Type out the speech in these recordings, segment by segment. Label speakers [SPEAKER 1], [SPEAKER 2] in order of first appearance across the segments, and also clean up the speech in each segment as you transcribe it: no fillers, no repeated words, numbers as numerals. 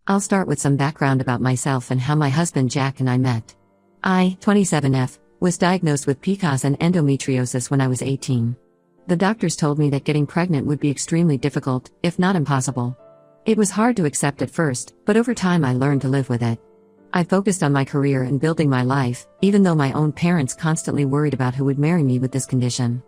[SPEAKER 1] I'll start with some background about myself and how my husband Jack and I met. I, 27F, was diagnosed with PCOS and endometriosis when I was 18. The doctors told me that getting pregnant would be extremely difficult, if not impossible. It was hard to accept at first, but over time I learned to live with it. I focused on my career and building my life, even though my own parents constantly worried about who would marry me with this condition.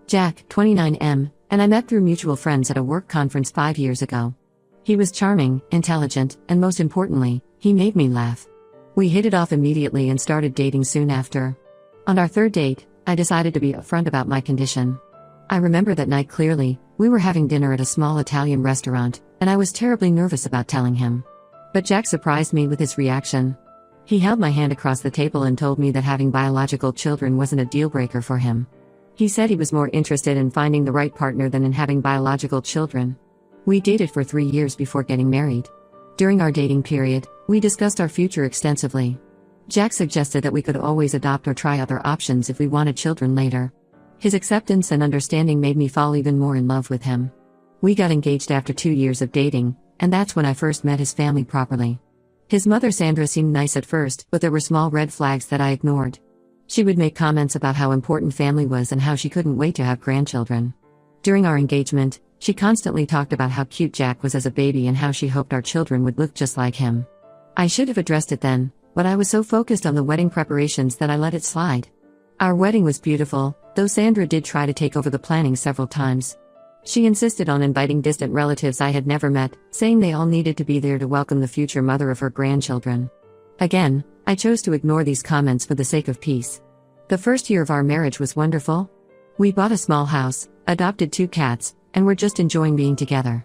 [SPEAKER 1] Jack, 29M, and I met through mutual friends at a work conference 5 years ago. He was charming, intelligent, and most importantly, he made me laugh. We hit it off immediately and started dating soon after. On our third date, I decided to be upfront about my condition. I remember that night clearly. We were having dinner at a small Italian restaurant, and I was terribly nervous about telling him. But Jack surprised me with his reaction. He held my hand across the table and told me that having biological children wasn't a deal-breaker for him. He said he was more interested in finding the right partner than in having biological children. We dated for 3 years before getting married. During our dating period, we discussed our future extensively. Jack suggested that we could always adopt or try other options if we wanted children later. His acceptance and understanding made me fall even more in love with him. We got engaged after 2 years of dating, and that's when I first met his family properly. His mother Sandra seemed nice at first, but there were small red flags that I ignored. She would make comments about how important family was and how she couldn't wait to have grandchildren. During our engagement, she constantly talked about how cute Jack was as a baby and how she hoped our children would look just like him. I should have addressed it then, but I was so focused on the wedding preparations that I let it slide. Our wedding was beautiful, though Sandra did try to take over the planning several times. She insisted on inviting distant relatives I had never met, saying they all needed to be there to welcome the future mother of her grandchildren. Again, I chose to ignore these comments for the sake of peace. The first year of our marriage was wonderful. We bought a small house, adopted 2 cats, and were just enjoying being together.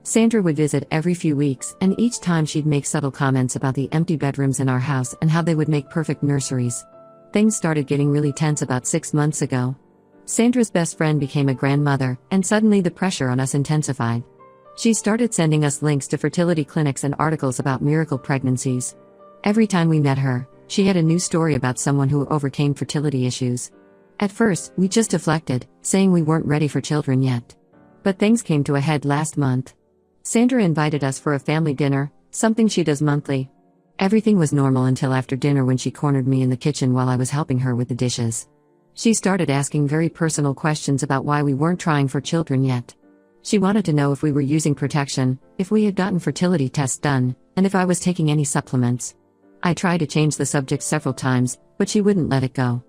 [SPEAKER 1] Sandra would visit every few weeks, and each time she'd make subtle comments about the empty bedrooms in our house and how they would make perfect nurseries. Things started getting really tense about 6 months ago. Sandra's best friend became a grandmother, and suddenly the pressure on us intensified. She started sending us links to fertility clinics and articles about miracle pregnancies. Every time we met her, she had a new story about someone who overcame fertility issues. At first, we just deflected, saying we weren't ready for children yet. But things came to a head last month. Sandra invited us for a family dinner, something she does monthly. Everything was normal until after dinner when she cornered me in the kitchen while I was helping her with the dishes. She started asking very personal questions about why we weren't trying for children yet. She wanted to know if we were using protection, if we had gotten fertility tests done, and if I was taking any supplements. I tried to change the subject several times, but she wouldn't let it go.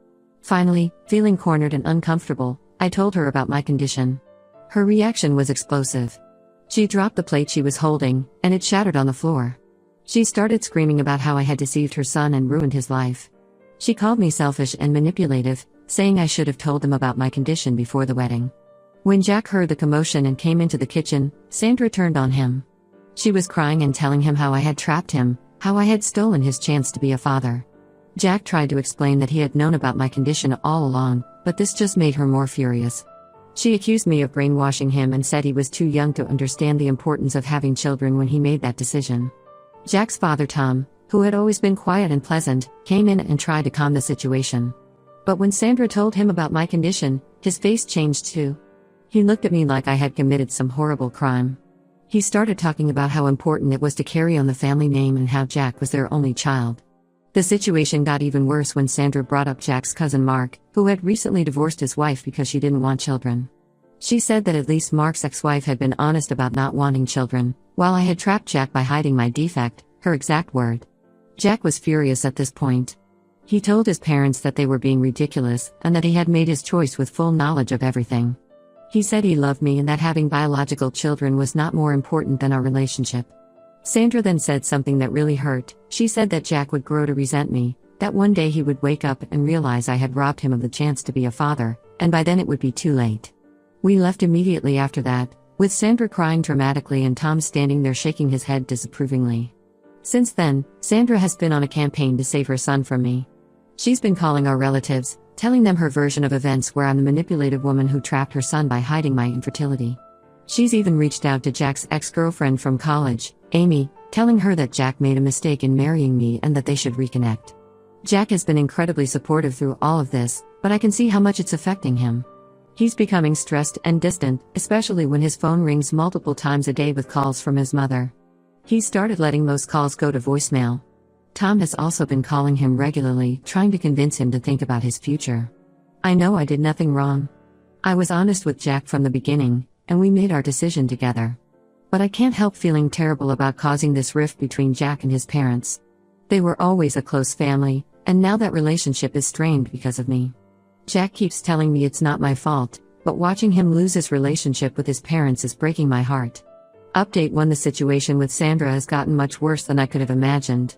[SPEAKER 1] Finally, feeling cornered and uncomfortable, I told her about my condition. Her reaction was explosive. She dropped the plate she was holding, and it shattered on the floor. She started screaming about how I had deceived her son and ruined his life. She called me selfish and manipulative, saying I should have told them about my condition before the wedding. When Jack heard the commotion and came into the kitchen, Sandra turned on him. She was crying and telling him how I had trapped him, how I had stolen his chance to be a father. Jack tried to explain that he had known about my condition all along, but this just made her more furious. She accused me of brainwashing him and said he was too young to understand the importance of having children when he made that decision. Jack's father Tom, who had always been quiet and pleasant, came in and tried to calm the situation. But when Sandra told him about my condition, his face changed too. He looked at me like I had committed some horrible crime. He started talking about how important it was to carry on the family name and how Jack was their only child. The situation got even worse when Sandra brought up Jack's cousin Mark, who had recently divorced his wife because she didn't want children. She said that at least Mark's ex-wife had been honest about not wanting children, while I had trapped Jack by hiding my defect, her exact word. Jack was furious at this point. He told his parents that they were being ridiculous and that he had made his choice with full knowledge of everything. He said he loved me and that having biological children was not more important than our relationship. Sandra then said something that really hurt. She said that Jack would grow to resent me, that one day he would wake up and realize I had robbed him of the chance to be a father, and by then it would be too late. We left immediately after that, with Sandra crying dramatically and Tom standing there shaking his head disapprovingly. Since then, Sandra has been on a campaign to save her son from me. She's been calling our relatives, telling them her version of events where I'm the manipulative woman who trapped her son by hiding my infertility. She's even reached out to Jack's ex-girlfriend from college, Amy, telling her that Jack made a mistake in marrying me and that they should reconnect. Jack has been incredibly supportive through all of this, but I can see how much it's affecting him. He's becoming stressed and distant, especially when his phone rings multiple times a day with calls from his mother. He started letting most calls go to voicemail. Tom has also been calling him regularly, trying to convince him to think about his future. I know I did nothing wrong. I was honest with Jack from the beginning, and we made our decision together. But I can't help feeling terrible about causing this rift between Jack and his parents. They were always a close family, and now that relationship is strained because of me. Jack keeps telling me it's not my fault, but watching him lose his relationship with his parents is breaking my heart. Update 1: The situation with Sandra has gotten much worse than I could have imagined.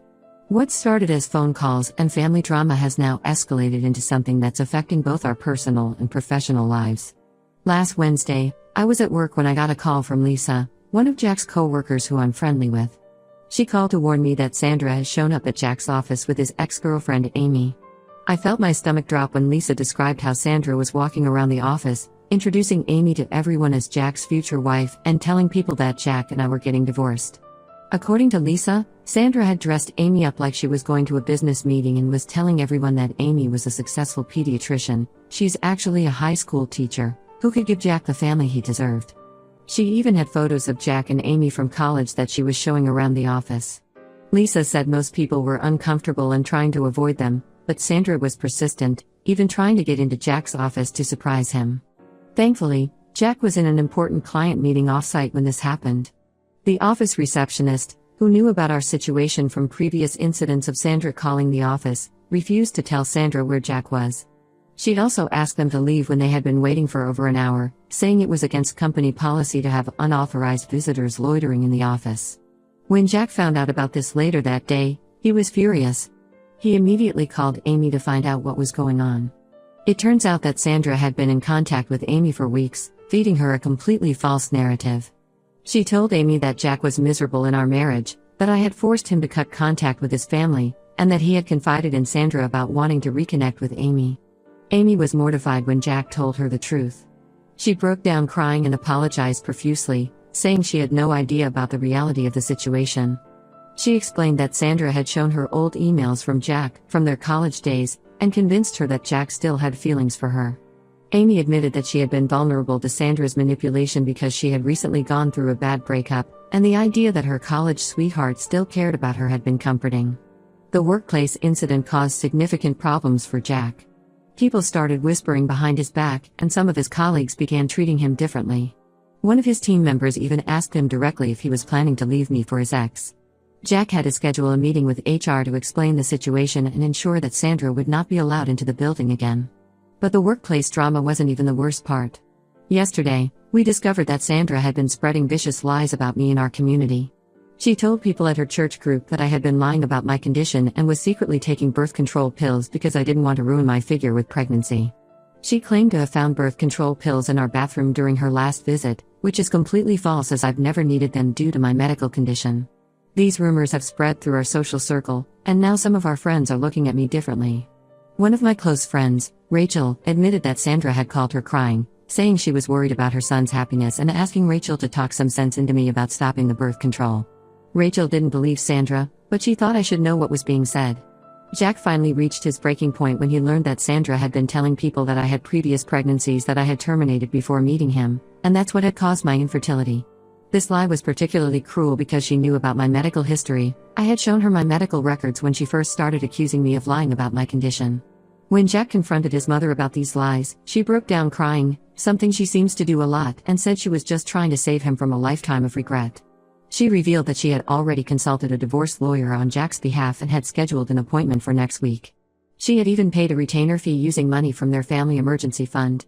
[SPEAKER 1] What started as phone calls and family drama has now escalated into something that's affecting both our personal and professional lives. Last Wednesday, I was at work when I got a call from Lisa, one of Jack's co-workers who I'm friendly with. She called to warn me that Sandra has shown up at Jack's office with his ex-girlfriend Amy. I felt my stomach drop when Lisa described how Sandra was walking around the office, introducing Amy to everyone as Jack's future wife and telling people that Jack and I were getting divorced. According to Lisa, Sandra had dressed Amy up like she was going to a business meeting and was telling everyone that Amy was a successful pediatrician. She's actually a high school teacher who could give Jack the family he deserved. She even had photos of Jack and Amy from college that she was showing around the office. Lisa said most people were uncomfortable and trying to avoid them, but Sandra was persistent, even trying to get into Jack's office to surprise him. Thankfully, Jack was in an important client meeting off-site when this happened. The office receptionist, who knew about our situation from previous incidents of Sandra calling the office, refused to tell Sandra where Jack was. She'd also asked them to leave when they had been waiting for over an hour, saying it was against company policy to have unauthorized visitors loitering in the office. When Jack found out about this later that day, he was furious. He immediately called Amy to find out what was going on. It turns out that Sandra had been in contact with Amy for weeks, feeding her a completely false narrative. She told Amy that Jack was miserable in our marriage, that I had forced him to cut contact with his family, and that he had confided in Sandra about wanting to reconnect with Amy. Amy was mortified when Jack told her the truth. She broke down crying and apologized profusely, saying she had no idea about the reality of the situation. She explained that Sandra had shown her old emails from Jack, from their college days, and convinced her that Jack still had feelings for her. Amy admitted that she had been vulnerable to Sandra's manipulation because she had recently gone through a bad breakup, and the idea that her college sweetheart still cared about her had been comforting. The workplace incident caused significant problems for Jack. People started whispering behind his back, and some of his colleagues began treating him differently. One of his team members even asked him directly if he was planning to leave me for his ex. Jack had to schedule a meeting with HR to explain the situation and ensure that Sandra would not be allowed into the building again. But the workplace drama wasn't even the worst part. Yesterday, we discovered that Sandra had been spreading vicious lies about me in our community. She told people at her church group that I had been lying about my condition and was secretly taking birth control pills because I didn't want to ruin my figure with pregnancy. She claimed to have found birth control pills in our bathroom during her last visit, which is completely false as I've never needed them due to my medical condition. These rumors have spread through our social circle, and now some of our friends are looking at me differently. One of my close friends, Rachel, admitted that Sandra had called her crying, saying she was worried about her son's happiness and asking Rachel to talk some sense into me about stopping the birth control. Rachel didn't believe Sandra, but she thought I should know what was being said. Jack finally reached his breaking point when he learned that Sandra had been telling people that I had previous pregnancies that I had terminated before meeting him, and that's what had caused my infertility. This lie was particularly cruel because she knew about my medical history. I had shown her my medical records when she first started accusing me of lying about my condition. When Jack confronted his mother about these lies, she broke down crying, something she seems to do a lot, and said she was just trying to save him from a lifetime of regret. She revealed that she had already consulted a divorce lawyer on Jack's behalf and had scheduled an appointment for next week. She had even paid a retainer fee using money from their family emergency fund.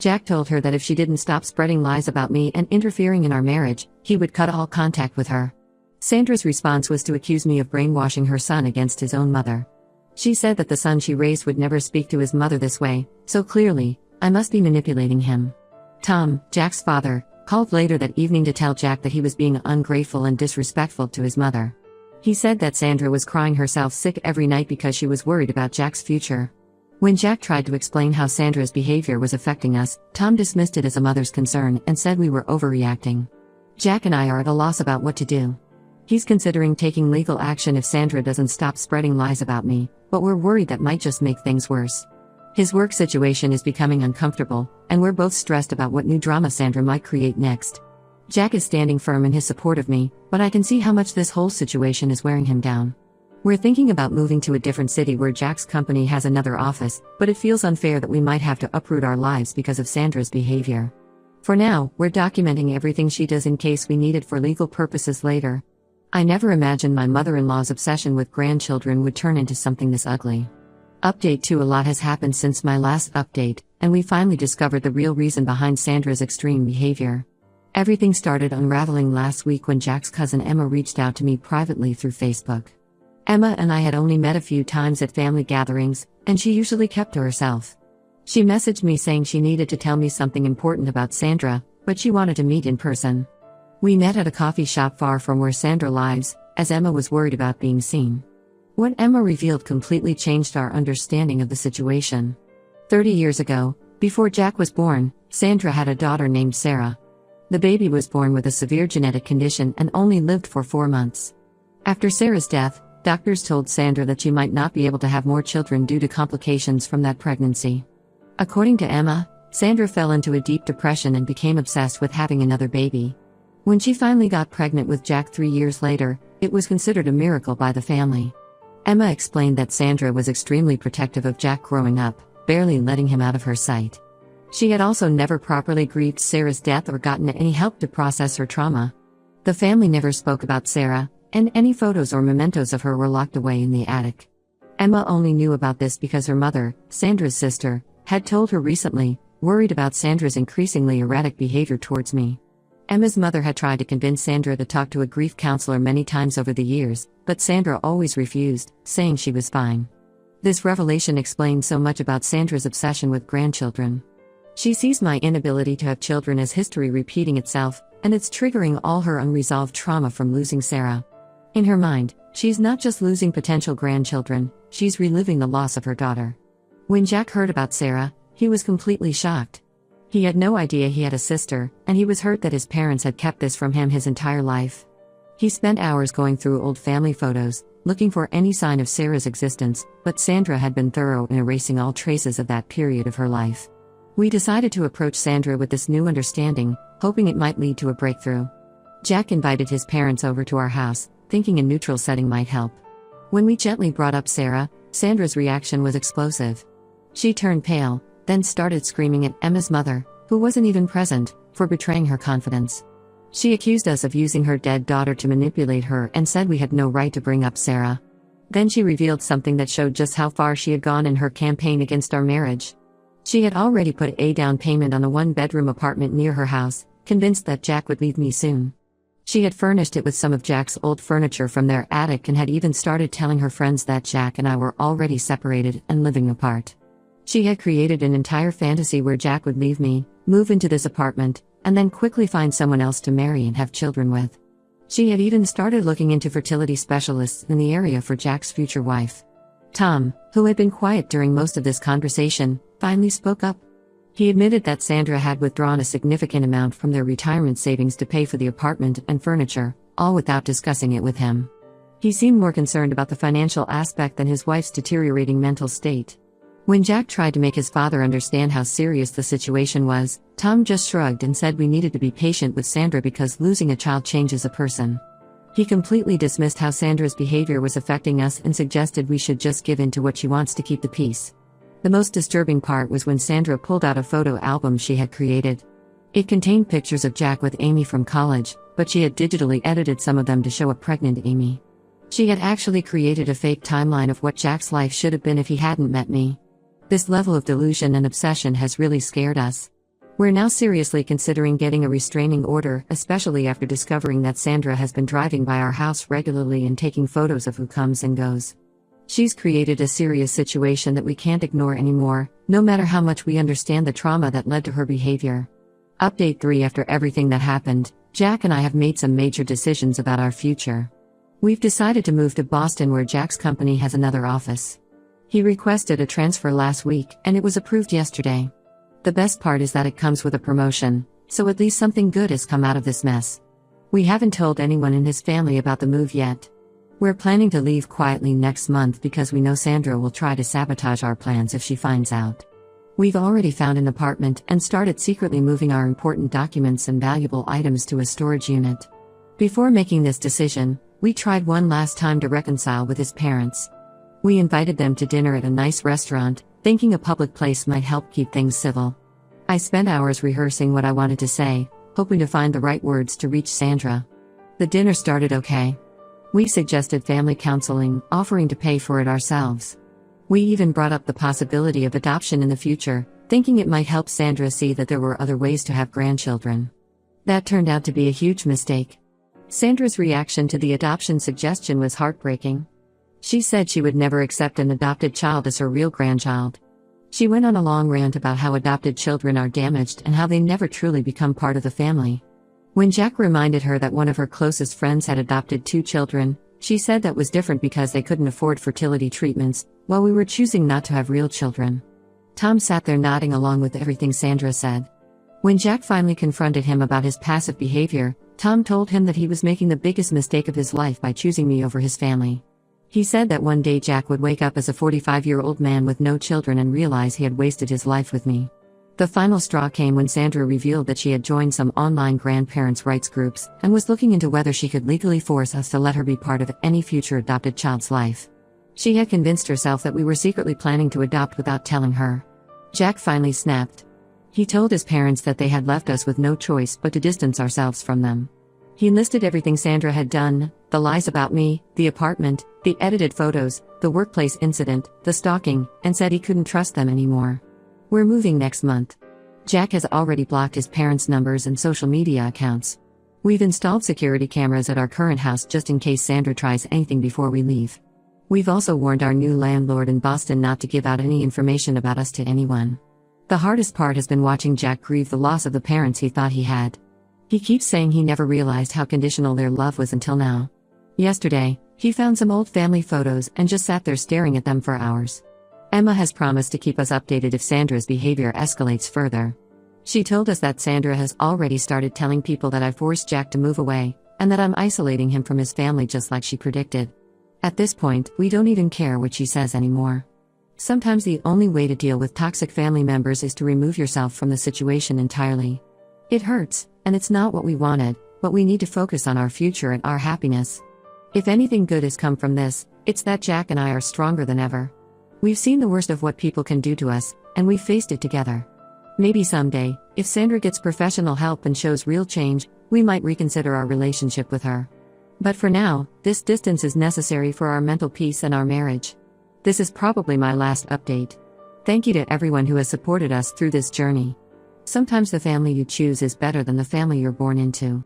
[SPEAKER 1] Jack told her that if she didn't stop spreading lies about me and interfering in our marriage, he would cut all contact with her. Sandra's response was to accuse me of brainwashing her son against his own mother. She said that the son she raised would never speak to his mother this way, so clearly, I must be manipulating him. Tom, Jack's father, called later that evening to tell Jack that he was being ungrateful and disrespectful to his mother. He said that Sandra was crying herself sick every night because she was worried about Jack's future. When Jack tried to explain how Sandra's behavior was affecting us, Tom dismissed it as a mother's concern and said we were overreacting. Jack and I are at a loss about what to do. He's considering taking legal action if Sandra doesn't stop spreading lies about me, but we're worried that might just make things worse. His work situation is becoming uncomfortable, and we're both stressed about what new drama Sandra might create next. Jack is standing firm in his support of me, but I can see how much this whole situation is wearing him down. We're thinking about moving to a different city where Jack's company has another office, but it feels unfair that we might have to uproot our lives because of Sandra's behavior. For now, we're documenting everything she does in case we need it for legal purposes later. I never imagined my mother-in-law's obsession with grandchildren would turn into something this ugly. Update 2: A lot has happened since my last update, and we finally discovered the real reason behind Sandra's extreme behavior. Everything started unraveling last week when Jack's cousin Emma reached out to me privately through Facebook. Emma and I had only met a few times at family gatherings, and she usually kept to herself. She messaged me saying she needed to tell me something important about Sandra, but she wanted to meet in person. We met at a coffee shop far from where Sandra lives, as Emma was worried about being seen. What Emma revealed completely changed our understanding of the situation. 30 years ago, before Jack was born, Sandra had a daughter named Sarah. The baby was born with a severe genetic condition and only lived for 4 months. After Sarah's death, doctors told Sandra that she might not be able to have more children due to complications from that pregnancy. According to Emma, Sandra fell into a deep depression and became obsessed with having another baby. When she finally got pregnant with Jack 3 years later, it was considered a miracle by the family. Emma explained that Sandra was extremely protective of Jack growing up, barely letting him out of her sight. She had also never properly grieved Sarah's death or gotten any help to process her trauma. The family never spoke about Sarah, and any photos or mementos of her were locked away in the attic. Emma only knew about this because her mother, Sandra's sister, had told her recently, worried about Sandra's increasingly erratic behavior towards me. Emma's mother had tried to convince Sandra to talk to a grief counselor many times over the years, but Sandra always refused, saying she was fine. This revelation explained so much about Sandra's obsession with grandchildren. She sees my inability to have children as history repeating itself, and it's triggering all her unresolved trauma from losing Sarah. In her mind, she's not just losing potential grandchildren, she's reliving the loss of her daughter. When Jack heard about Sarah, he was completely shocked. He had no idea he had a sister, and he was hurt that his parents had kept this from him his entire life. He spent hours going through old family photos, looking for any sign of Sarah's existence, but Sandra had been thorough in erasing all traces of that period of her life. We decided to approach Sandra with this new understanding, hoping it might lead to a breakthrough. Jack invited his parents over to our house, thinking a neutral setting might help. When we gently brought up Sarah, Sandra's reaction was explosive. She turned pale, then started screaming at Emma's mother, who wasn't even present, for betraying her confidence. She accused us of using her dead daughter to manipulate her and said we had no right to bring up Sarah. Then she revealed something that showed just how far she had gone in her campaign against our marriage. She had already put a down payment on a one-bedroom apartment near her house, convinced that Jack would leave me soon. She had furnished it with some of Jack's old furniture from their attic and had even started telling her friends that Jack and I were already separated and living apart. She had created an entire fantasy where Jack would leave me, move into this apartment, and then quickly find someone else to marry and have children with. She had even started looking into fertility specialists in the area for Jack's future wife. Tom, who had been quiet during most of this conversation, finally spoke up. He admitted that Sandra had withdrawn a significant amount from their retirement savings to pay for the apartment and furniture, all without discussing it with him. He seemed more concerned about the financial aspect than his wife's deteriorating mental state. When Jack tried to make his father understand how serious the situation was, Tom just shrugged and said we needed to be patient with Sandra because losing a child changes a person. He completely dismissed how Sandra's behavior was affecting us and suggested we should just give in to what she wants to keep the peace. The most disturbing part was when Sandra pulled out a photo album she had created. It contained pictures of Jack with Amy from college, but she had digitally edited some of them to show a pregnant Amy. She had actually created a fake timeline of what Jack's life should have been if he hadn't met me. This level of delusion and obsession has really scared us. We're now seriously considering getting a restraining order, especially after discovering that Sandra has been driving by our house regularly and taking photos of who comes and goes. She's created a serious situation that we can't ignore anymore, no matter how much we understand the trauma that led to her behavior. Update 3: After everything that happened, Jack and I have made some major decisions about our future. We've decided to move to Boston where Jack's company has another office. He requested a transfer last week, and it was approved yesterday. The best part is that it comes with a promotion, so at least something good has come out of this mess. We haven't told anyone in his family about the move yet. We're planning to leave quietly next month because we know Sandra will try to sabotage our plans if she finds out. We've already found an apartment and started secretly moving our important documents and valuable items to a storage unit. Before making this decision, we tried one last time to reconcile with his parents. We invited them to dinner at a nice restaurant, thinking a public place might help keep things civil. I spent hours rehearsing what I wanted to say, hoping to find the right words to reach Sandra. The dinner started okay. We suggested family counseling, offering to pay for it ourselves. We even brought up the possibility of adoption in the future, thinking it might help Sandra see that there were other ways to have grandchildren. That turned out to be a huge mistake. Sandra's reaction to the adoption suggestion was heartbreaking. She said she would never accept an adopted child as her real grandchild. She went on a long rant about how adopted children are damaged and how they never truly become part of the family. When Jack reminded her that one of her closest friends had adopted 2 children, she said that was different because they couldn't afford fertility treatments, while we were choosing not to have real children. Tom sat there nodding along with everything Sandra said. When Jack finally confronted him about his passive behavior, Tom told him that he was making the biggest mistake of his life by choosing me over his family. He said that one day Jack would wake up as a 45-year-old man with no children and realize he had wasted his life with me. The final straw came when Sandra revealed that she had joined some online grandparents' rights groups and was looking into whether she could legally force us to let her be part of any future adopted child's life. She had convinced herself that we were secretly planning to adopt without telling her. Jack finally snapped. He told his parents that they had left us with no choice but to distance ourselves from them. He listed everything Sandra had done, the lies about me, the apartment, the edited photos, the workplace incident, the stalking, and said he couldn't trust them anymore. We're moving next month. Jack has already blocked his parents' numbers and social media accounts. We've installed security cameras at our current house just in case Sandra tries anything before we leave. We've also warned our new landlord in Boston not to give out any information about us to anyone. The hardest part has been watching Jack grieve the loss of the parents he thought he had. He keeps saying he never realized how conditional their love was until now. Yesterday, he found some old family photos and just sat there staring at them for hours. Emma has promised to keep us updated if Sandra's behavior escalates further. She told us that Sandra has already started telling people that I forced Jack to move away, and that I'm isolating him from his family just like she predicted. At this point, we don't even care what she says anymore. Sometimes the only way to deal with toxic family members is to remove yourself from the situation entirely. It hurts, and it's not what we wanted, but we need to focus on our future and our happiness. If anything good has come from this, it's that Jack and I are stronger than ever. We've seen the worst of what people can do to us, and we've faced it together. Maybe someday, if Sandra gets professional help and shows real change, we might reconsider our relationship with her. But for now, this distance is necessary for our mental peace and our marriage. This is probably my last update. Thank you to everyone who has supported us through this journey. Sometimes the family you choose is better than the family you're born into.